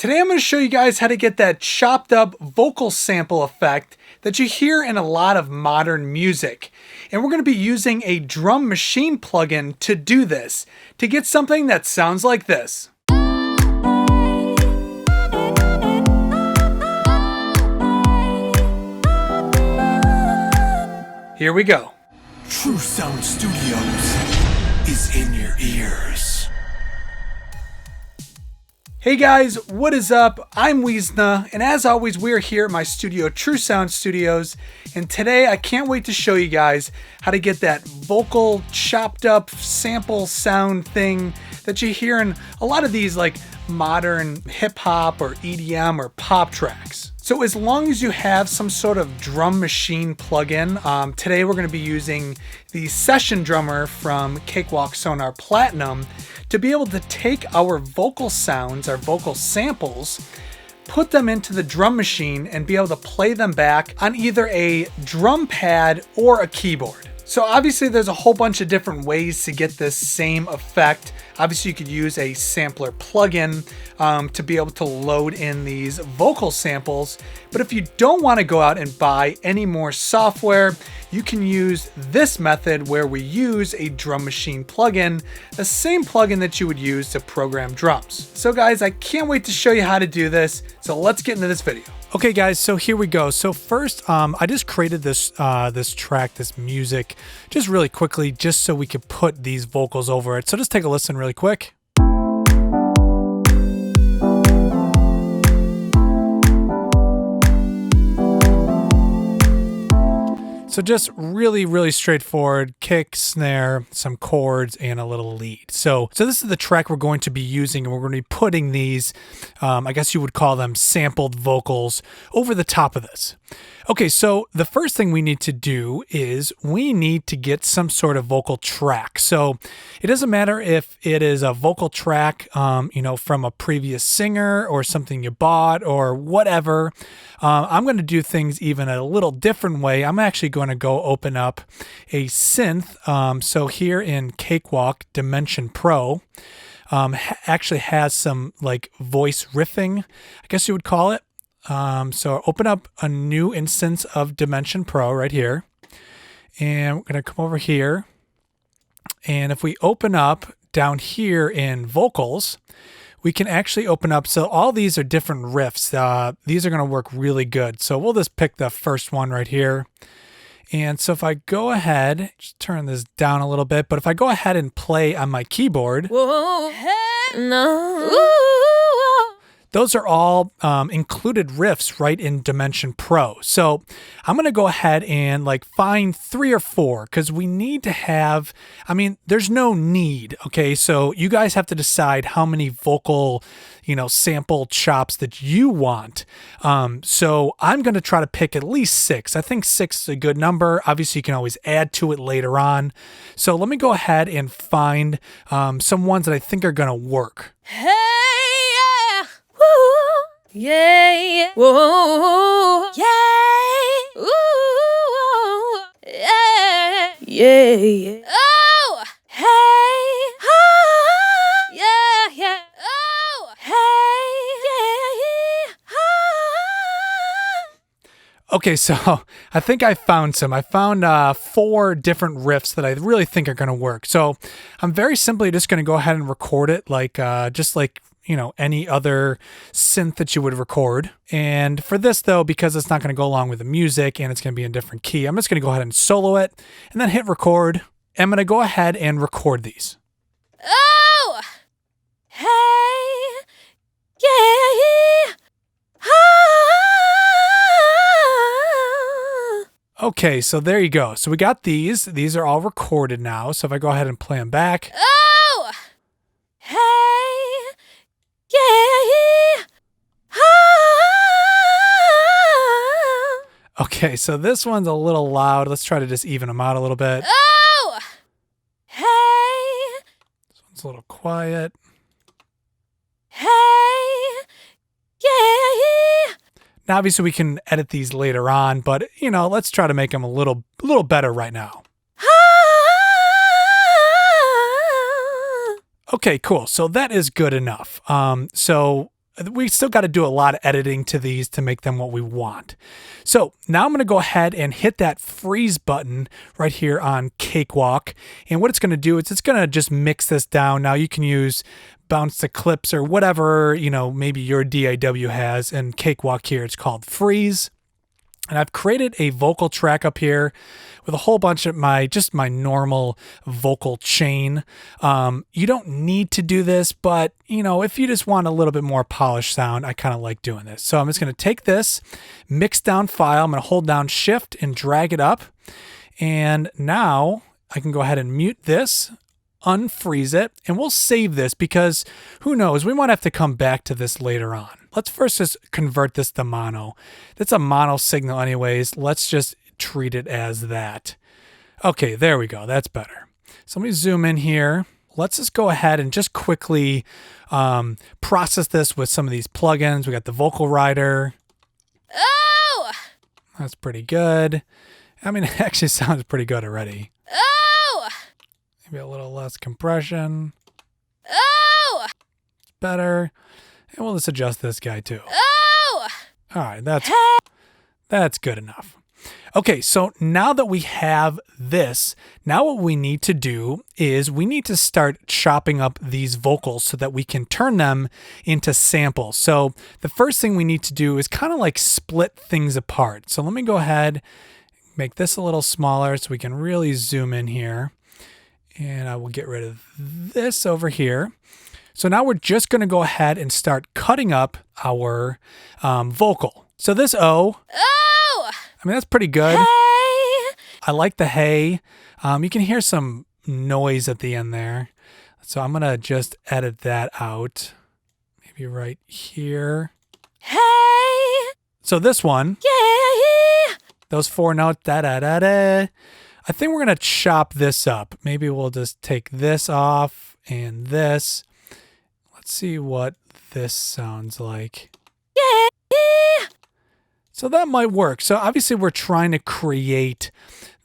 Today I'm going to show you guys how to get that chopped up vocal sample effect that you hear in a lot of modern music. And we're going to be using a drum machine plugin to do this, to get something that sounds like this. Here we go. True Sound Studios is in your ears. Hey guys, what is up? I'm Weezna, and as always, we're here at my studio, True Sound Studios, and today I can't wait to show you guys how to get that vocal chopped up sample sound thing that you hear in a lot of these like modern hip hop or EDM or pop tracks. So as long as you have some sort of drum machine plugin, today we're going to be using the session drummer from Cakewalk Sonar Platinum to be able to take our vocal sounds, our vocal samples, put them into the drum machine and be able to play them back on either a drum pad or a keyboard. So obviously there's a whole bunch of different ways to get this same effect. Obviously you could use a sampler plugin to be able to load in these vocal samples. But if you don't want to go out and buy any more software, you can use this method where we use a drum machine plugin, the same plugin that you would use to program drums. So guys, I can't wait to show you how to do this. So let's get into this video. Okay guys, so here we go. So first, I just created this track, this music, just really quickly, just so we could put these vocals over it. So just take a listen really quick. So just really straightforward kick, snare, some chords, and a little lead. So this is the track we're going to be using, and we're going to be putting these, I guess you would call them sampled vocals, over the top of this. Okay, so the first thing we need to do is we need to get some sort of vocal track. So it doesn't matter if it is a vocal track, from a previous singer or something you bought or whatever. I'm going to do things even a little different way. I'm actually going to go open up a synth. So here in Cakewalk Dimension Pro, actually has some like voice riffing, I guess you would call it. So open up a new instance of Dimension Pro right here, and we're going to come over here, and if we open up down here in vocals, we can actually open up, so all these are different riffs. These are going to work really good. So we'll just pick the first one right here. And so if I go ahead, just turn this down a little bit, but if I go ahead and play on my keyboard, whoa, hey, no. Ooh. Those are all included riffs right in Dimension Pro. So I'm going to go ahead and find 3 or 4 because we need to have, there's no need. Okay. So you guys have to decide how many vocal, sample chops that you want. So I'm going to try to pick at least 6. I think 6 is a good number. Obviously you can always add to it later on. So let me go ahead and find some ones that I think are going to work. Hey. Yeah, whoa, yeah, ooh, yeah, oh, hey, ah, yeah, oh, hey, yeah, ah. Okay, so I think I found some. I found 4 different riffs that I really think are going to work. So I'm very simply just going to go ahead and record it just like any other synth that you would record. And for this though, because it's not going to go along with the music and it's going to be in a different key, I'm just going to go ahead and solo it and then hit record. I'm going to go ahead and record these. Oh, hey, yeah, ah. Okay, so there you go. So we got these. These are all recorded now. So if I go ahead and play them back. Oh, hey. Yeah. Okay, so this one's a little loud. Let's try to just even them out a little bit. Oh, hey. This one's a little quiet. Hey, yeah. Now, obviously, we can edit these later on, but let's try to make them a little better right now. Okay, cool. So that is good enough. So we still got to do a lot of editing to these to make them what we want. So now I'm going to go ahead and hit that freeze button right here on Cakewalk. And what it's going to do is it's going to just mix this down. Now you can use bounce to clips or whatever, maybe your DAW has. And Cakewalk here, it's called freeze. And I've created a vocal track up here with a whole bunch of my normal vocal chain. You don't need to do this, but if you just want a little bit more polished sound, I kind of like doing this. So I'm just going to take this mix down file. I'm going to hold down shift and drag it up. And now I can go ahead and mute this, unfreeze it, and we'll save this because who knows, we might have to come back to this later on. Let's first just convert this to mono. That's a mono signal anyways. Let's just treat it as that. Okay, there we go. That's better. So let me zoom in here. Let's just go ahead and just quickly process this with some of these plugins. We got the vocal rider. Oh! That's pretty good. I mean, it actually sounds pretty good already. Oh! Maybe a little less compression. Oh! Better. And we'll just adjust this guy too. Oh! All right, that's good enough. Okay, so now that we have this, now what we need to do is we need to start chopping up these vocals so that we can turn them into samples. So the first thing we need to do is kind of like split things apart. So let me go ahead, make this a little smaller so we can really zoom in here. And I will get rid of this over here. So now we're just going to go ahead and start cutting up our vocal. So this O, Oh! I mean, that's pretty good. Hey! I like the hey. You can hear some noise at the end there. So I'm going to just edit that out. Maybe right here. Hey! So this one, Yeah! those 4 notes, da-da-da-da. I think we're going to chop this up. Maybe we'll just take this off and this. Let's see what this sounds like. Yeah! So that might work. So obviously we're trying to create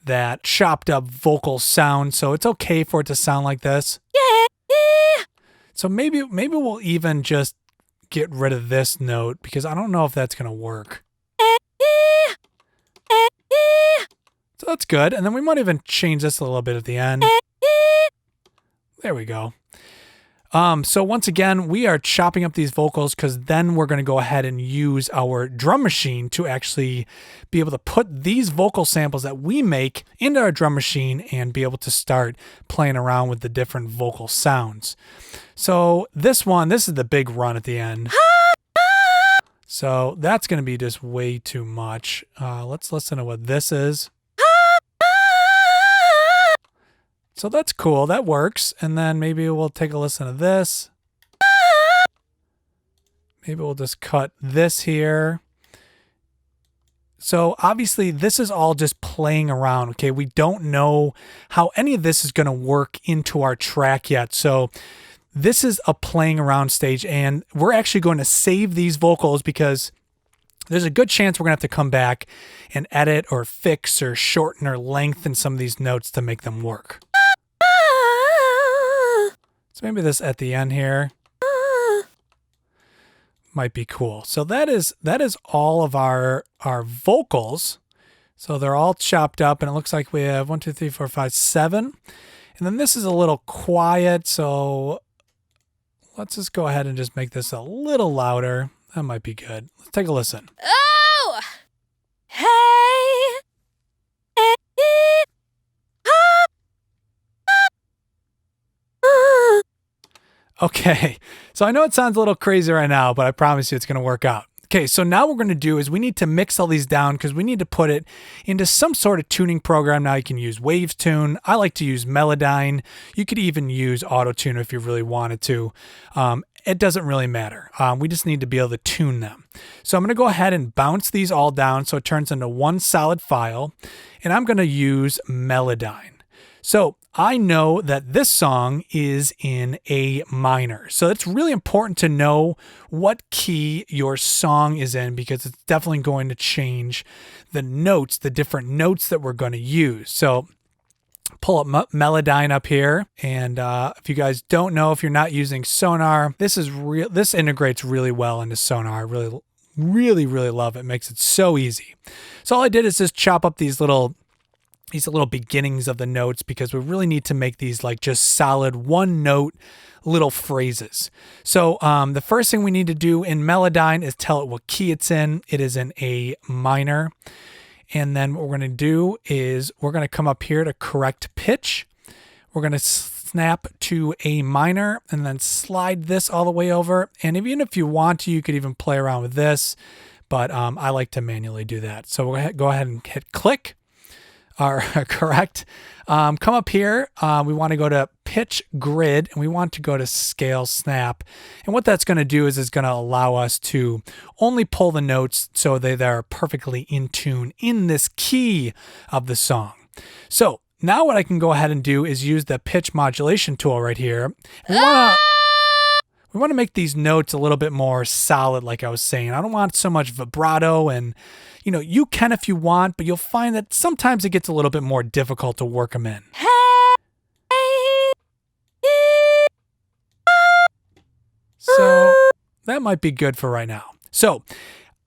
that chopped up vocal sound. So it's okay for it to sound like this. Yeah! So maybe we'll even just get rid of this note because I don't know if that's going to work. So that's good. And then we might even change this a little bit at the end. There we go. So once again, we are chopping up these vocals because then we're going to go ahead and use our drum machine to actually be able to put these vocal samples that we make into our drum machine and be able to start playing around with the different vocal sounds. So this is the big run at the end. So that's going to be just way too much. Let's listen to what this is. So that's cool. That works. And then maybe we'll take a listen to this. Maybe we'll just cut this here. So obviously this is all just playing around. Okay. We don't know how any of this is going to work into our track yet. So this is a playing around stage and we're actually going to save these vocals because there's a good chance we're going to have to come back and edit or fix or shorten or lengthen some of these notes to make them work. So maybe this at the end here might be cool. So that is all of our vocals. So they're all chopped up and it looks like we have 1, 2, 3, 4, 5, 7. And then this is a little quiet. So let's just go ahead and just make this a little louder. That might be good. Let's take a listen. Oh! Hey! Okay, so I know it sounds a little crazy right now, but I promise you it's going to work out. Okay, so now what we're going to do is we need to mix all these down because we need to put it into some sort of tuning program. Now you can use Waves Tune. I like to use Melodyn. You could even use Auto Tune if you really wanted to. It doesn't really matter. We just need to be able to tune them. So I'm going to go ahead and bounce these all down so it turns into one solid file. And I'm going to use Melodyn. So I know that this song is in A minor. So it's really important to know what key your song is in because it's definitely going to change the notes, the different notes that we're going to use. So pull up Melodyn up here. And if you guys don't know, if you're not using Sonar, this integrates really well into Sonar. I really love it. It makes it so easy. So all I did is just chop up these little beginnings of the notes, because we really need to make these like just solid one note little phrases. So the first thing we need to do in Melodyn is tell it what key it's in. It is in A minor. And then what we're going to do is we're going to come up here to correct pitch. We're going to snap to A minor and then slide this all the way over. And even if you want to, you could even play around with this, but I like to manually do that. So we'll go ahead and hit click, or correct. Come up here. We want to go to pitch grid, and we want to go to scale snap. And what that's going to do is it's going to allow us to only pull the notes so they're perfectly in tune in this key of the song. So now what I can go ahead and do is use the pitch modulation tool right here. We want to make these notes a little bit more solid, like I was saying. I don't want so much vibrato, and you can if you want, but you'll find that sometimes it gets a little bit more difficult to work them in. So that might be good for right now. So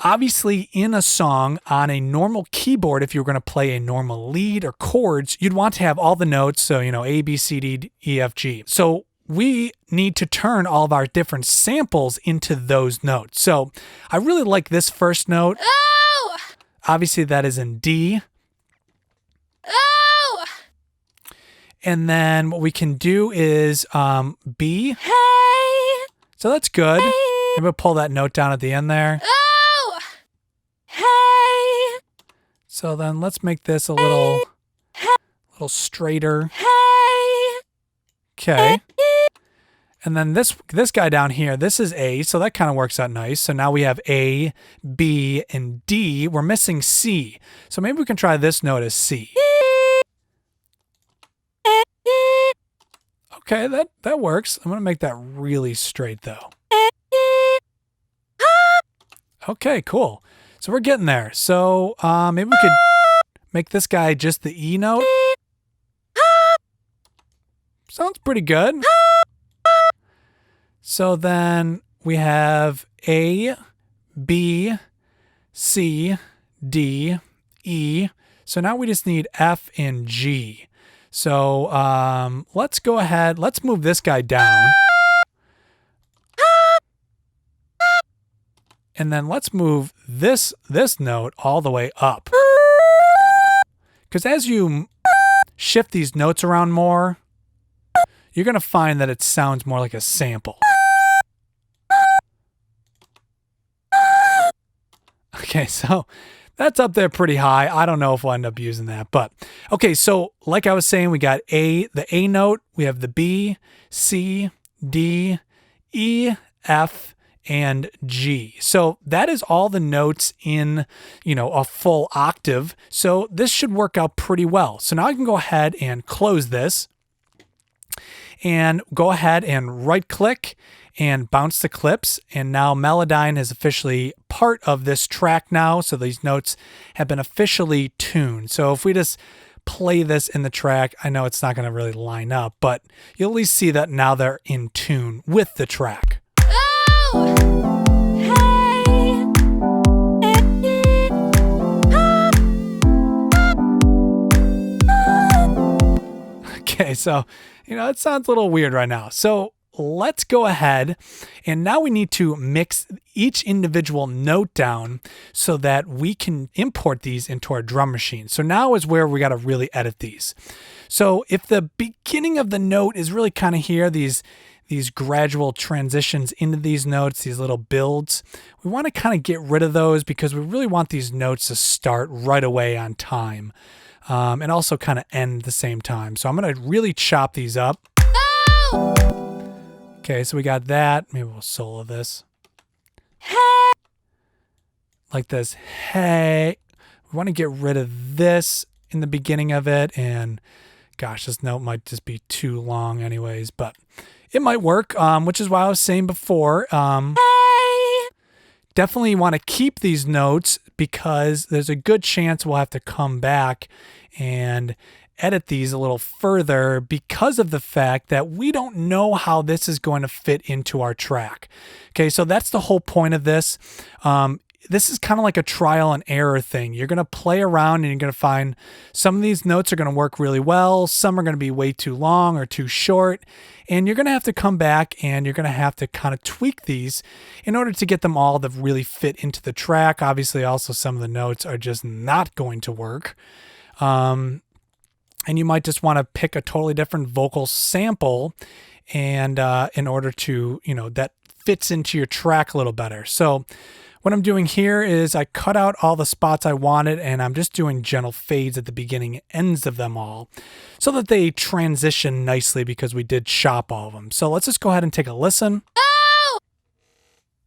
obviously in a song on a normal keyboard, if you're going to play a normal lead or chords, you'd want to have all the notes. So, A, B, C, D, E, F, G. So we need to turn all of our different samples into those notes. So I really like this first note. Oh! Obviously that is in D. Oh! And then what we can do is B. Hey! So that's good. Hey! Maybe we'll pull that note down at the end there. Oh! Hey! So then let's make this a little straighter. Hey! Okay. And then this guy down here, this is A, so that kind of works out nice. So now we have A, B, and D. We're missing C. So maybe we can try this note as C. Okay, that works. I'm going to make that really straight though. Okay, cool. So we're getting there. So maybe we could make this guy just the E note. Sounds pretty good. So then we have A, B, C, D, E. So now we just need F and G. So let's go ahead. Let's move this guy down. And then let's move this note all the way up. Because as you shift these notes around more, you're going to find that it sounds more like a sample. Okay, so that's up there pretty high. I don't know if we'll end up using that, but okay. So like I was saying, we got the A note, we have the B, C, D, E, F, and G. So that is all the notes in, a full octave. So this should work out pretty well. So now I can go ahead and close this and go ahead and right click and bounce the clips. And now Melodyn is officially part of this track now. So these notes have been officially tuned. So if we just play this in the track, I know it's not going to really line up, but you'll at least see that now they're in tune with the track. Oh! Okay, so, it sounds a little weird right now. So let's go ahead, and now we need to mix each individual note down so that we can import these into our drum machine. So now is where we got to really edit these. So if the beginning of the note is really kind of here, these gradual transitions into these notes, these little builds, we want to kind of get rid of those because we really want these notes to start right away on time. And also kind of end at the same time. So I'm going to really chop these up. Oh! Okay, so we got that. Maybe we'll solo this. Hey! Like this. Hey. We want to get rid of this in the beginning of it. And gosh, this note might just be too long anyways, but it might work, which is why I was saying before. Definitely want to keep these notes because there's a good chance we'll have to come back and edit these a little further because of the fact that we don't know how this is going to fit into our track. Okay, so that's the whole point of this. This is kind of like a trial and error thing. You're going to play around and you're going to find some of these notes are going to work really well. Some are going to be way too long or too short. And you're going to have to come back and you're going to have to kind of tweak these in order to get them all to really fit into the track. Obviously, also some of the notes are just not going to work. And you might just want to pick a totally different vocal sample and in order to, that fits into your track a little better. So what I'm doing here is I cut out all the spots I wanted and I'm just doing gentle fades at the beginning and ends of them all so that they transition nicely because we did chop all of them. So let's just go ahead and take a listen. Oh!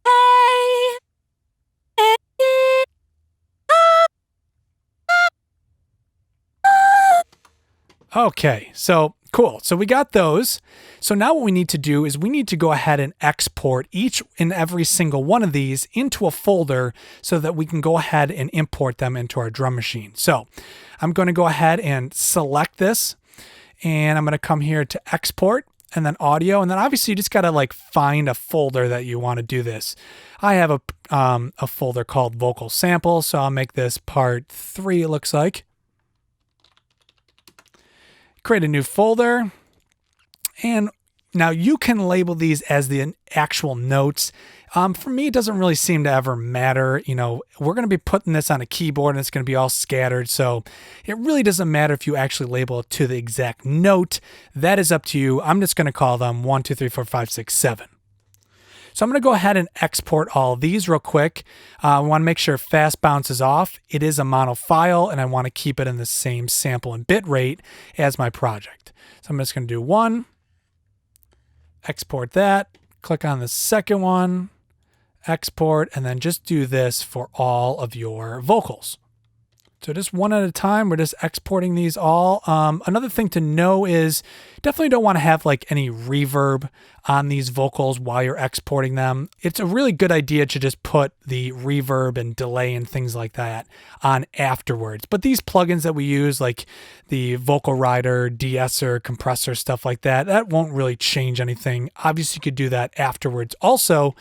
Hey! Okay, so cool. So we got those. So now what we need to do is we need to go ahead and export each and every single one of these into a folder so that we can go ahead and import them into our drum machine. So I'm going to go ahead and select this and I'm going to come here to export and then audio. And then obviously you just got to find a folder that you want to do this. I have a folder called vocal samples. So I'll make this part 3, it looks like. Create a new folder. And now you can label these as the actual notes. For me, it doesn't really seem to ever matter. We're going to be putting this on a keyboard and it's going to be all scattered. So it really doesn't matter if you actually label it to the exact note. That is up to you. I'm just going to call them 1, 2, 3, 4, 5, 6, 7. So I'm going to go ahead and export all of these real quick. I want to make sure fast bounce is off. It is a mono file and I want to keep it in the same sample and bit rate as my project. So I'm just going to do 1, export that, click on the second one, export, and then just do this for all of your vocals. So just one at a time, we're just exporting these all. Another thing to know is definitely don't want to have any reverb on these vocals while you're exporting them. It's a really good idea to just put the reverb and delay and things like that on afterwards. But these plugins that we use, like the Vocal Rider, de-esser, compressor, stuff like that, that won't really change anything. Obviously, you could do that afterwards also,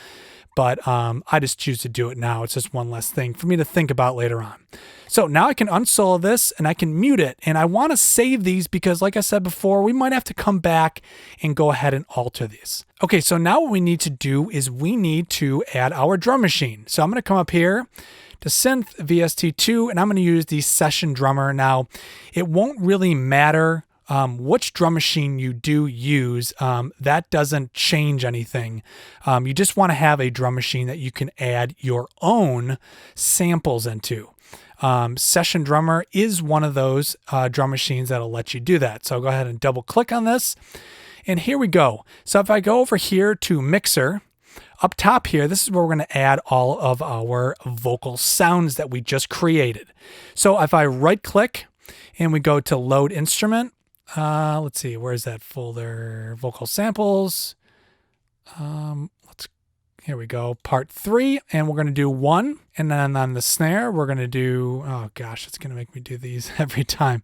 but I just choose to do it now. It's just one less thing for me to think about later on. So now I can unsolo this and I can mute it. And I want to save these because like I said before, we might have to come back and go ahead and alter these. Okay, so now what we need to do is we need to add our drum machine. So I'm going to come up here to synth VST2 and I'm going to use the session drummer. Now it won't really matter which drum machine you do use. That doesn't change anything. You just want to have a drum machine that you can add your own samples into. Session Drummer is one of those drum machines that'll let you do that. So I'll go ahead and double click on this. And here we go. So if I go over here to Mixer, up top here, this is where we're going to add all of our vocal sounds that we just created. So if I right click and we go to Load Instrument, let's see, where's that folder? Vocal Samples. Here we go, part 3, and we're going to do 1, and then on the snare, we're going to do, oh gosh, it's going to make me do these every time,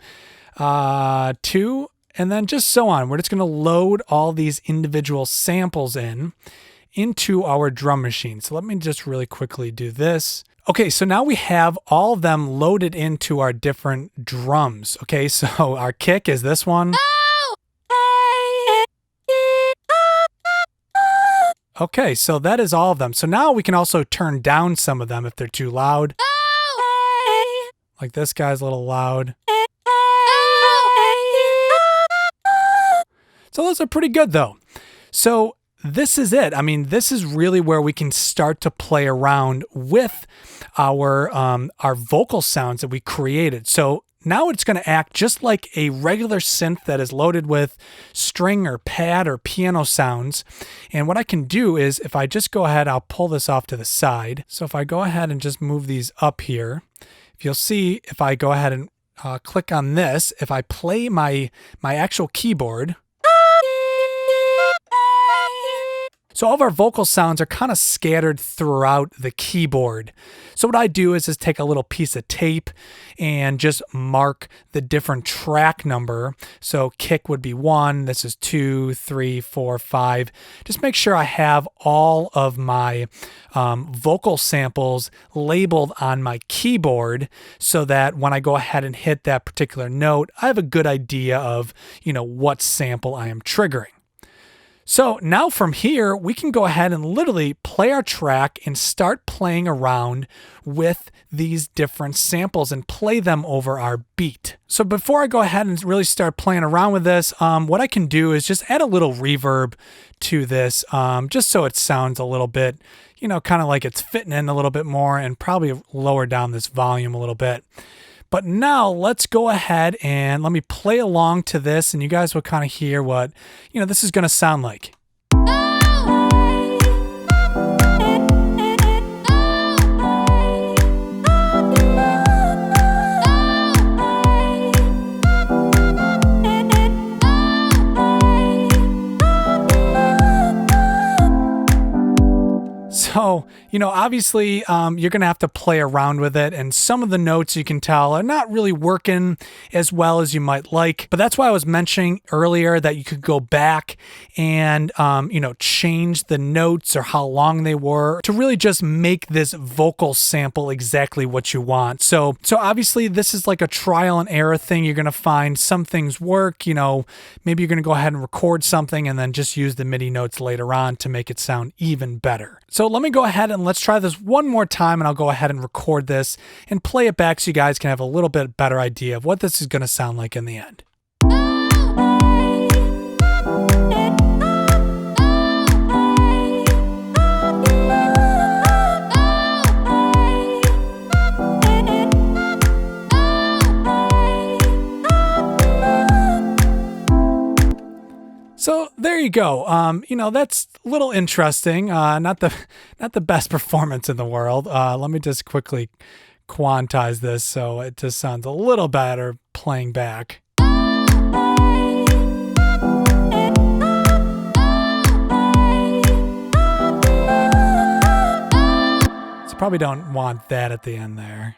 2, and then just so on. We're just going to load all these individual samples into our drum machine. So let me just really quickly do this. Okay, so now we have all of them loaded into our different drums. Okay, so our kick is this one. Okay, so that is all of them. So now we can also turn down some of them if they're too loud. Like this guy's a little loud. So those are pretty good though. So this is it. I mean, this is really where we can start to play around with our vocal sounds that we created. So now it's going to act just like a regular synth that is loaded with string or pad or piano sounds. And what I can do is if I just go ahead, I'll pull this off to the side. So if I go ahead and just move these up here, if you'll see, if I go ahead and click on this, if I play my actual keyboard, So all of our vocal sounds are kind of scattered throughout the keyboard. So what I do is just take a little piece of tape and just mark the different track number. So kick would be 1, this is 2, 3, 4, 5. Just make sure I have all of my vocal samples labeled on my keyboard so that when I go ahead and hit that particular note, I have a good idea of, what sample I am triggering. So now from here, we can go ahead and literally play our track and start playing around with these different samples and play them over our beat. So before I go ahead and really start playing around with this, what I can do is just add a little reverb to this, just so it sounds a little bit, kind of like it's fitting in a little bit more, and probably lower down this volume a little bit. But now let's go ahead and let me play along to this, and you guys will kind of hear what, this is going to sound like. So, obviously, you're going to have to play around with it, and some of the notes you can tell are not really working as well as you might like. But that's why I was mentioning earlier that you could go back and, change the notes or how long they were to really just make this vocal sample exactly what you want. So obviously, this is like a trial and error thing. You're going to find some things work, maybe you're going to go ahead and record something and then just use the MIDI notes later on to make it sound even better. So let me go ahead and let's try this one more time, and I'll go ahead and record this and play it back so you guys can have a little bit better idea of what this is going to sound like in the end. So there you go. That's a little interesting. Not the best performance in the world. Let me just quickly quantize this so it just sounds a little better playing back. So probably don't want that at the end there.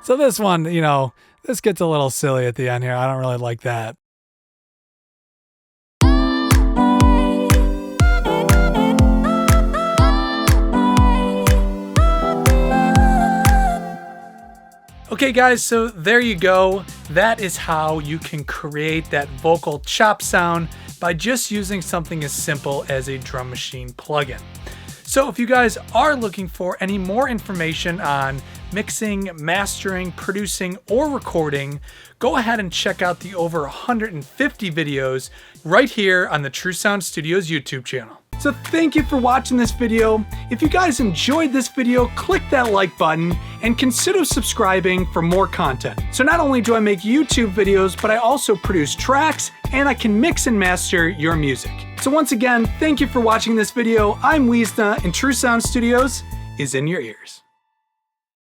So this one, this gets a little silly at the end here. I don't really like that. Okay guys, so there you go. That is how you can create that vocal chop sound by just using something as simple as a drum machine plugin. So if you guys are looking for any more information on mixing, mastering, producing, or recording, go ahead and check out the over 150 videos right here on the True Sound Studios YouTube channel. So thank you for watching this video. If you guys enjoyed this video, click that like button and consider subscribing for more content. So not only do I make YouTube videos, but I also produce tracks and I can mix and master your music. So once again, thank you for watching this video. I'm Weezna and True Sound Studios is in your ears.